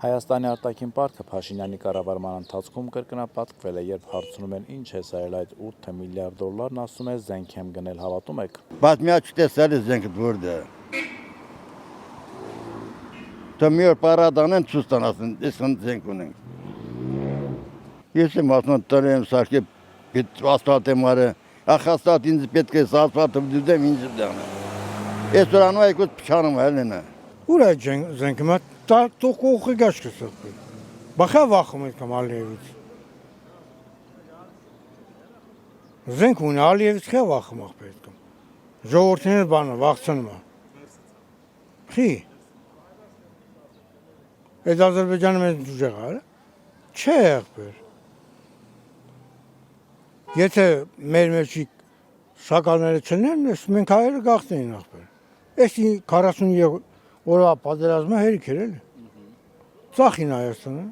Հայաստանի արտաքին պարտքը Փաշինյանի կառավարման ընթացքում կրկնապատկվել է, երբ հարցնում են ինչ է սարել այդ 8 միլիարդ դոլարն, ասում է զենք եմ գնել, հավատում եք։ Բայց մի աչք տեսել է զենքը որդ է։ Դե մի օր պարադանեն ցույց տան ասեն, ես զենք ունենք։ Ես եմ ասում տրեմ սարքե ասֆալտ եմ արը, ասֆալտ ինձ պետք է ասֆալտը դուդեմ ինձ դանը։ Ես դրանով այգուց փչանում հելնա։ Ուր է զենքը մա տո կողի գաշկը սոկի։ Բախա վախում եք Ալիևից։ Զենք ունի Ալիևից քե վախում ախ պետք։ Ժողովրդին բանը վախցնում է։ Խի։ Այդ Ադրբեջանը մեծ ուժեղ է, չէ ախպեր։ Եթե մեր մեջի շակալները չնեն, մենք հայերը գաղտնեին ախպեր։ Այս 40 օրվա պատերազմը հերիք էր էլի։ Ծախին Հայաստանը։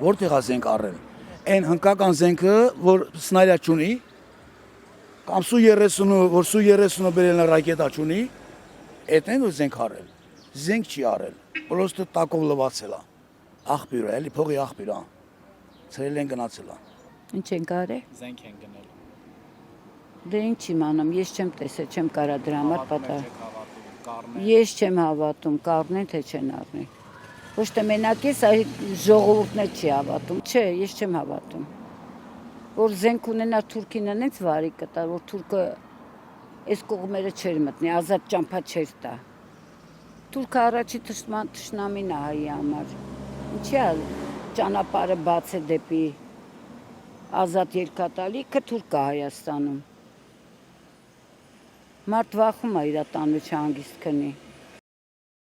Որտեղ է զենք առել։ Այն հնկական զենքը, որ սնայլա չունի, կամ Սու-30-ը, որ Սու-30-ը բերել է ռակետա չունի, այդն ու զենք առել։ Զենք չի առել։ Պրոստը տակով լվացել է։ Աղբյուր է, էլի փողի աղբյուր է։ Ցրել են գնացել է։ Ինչ են կարել։ Զենք են գնել։ Դե ինչ իմանամ, ես չեմ տեսել, չեմ կարա դրա համար պատահ։ Ես չեմ հավատում, կառնեն թե չեն առնի։ Ոչ թե մենակ ես, այլ ժողովուրդն էլ չի հավատում։ Չէ, ես չեմ հավատում։ Որ զենք ունենա Թուրքին այնց վարի կտա, որ Թուրքը այս կողմերը չէր մտնի, ազատ ճամփա չէր տա։ Թուրքը առաջի թշնամին է հայի համար։ Ինչի՞ է ճանապարհը բաց է դեպի ազատ երկաթալիքը Թուրքը Հայաստանում։ Մարդ վախում է իր տանը չհանգիստ քնի։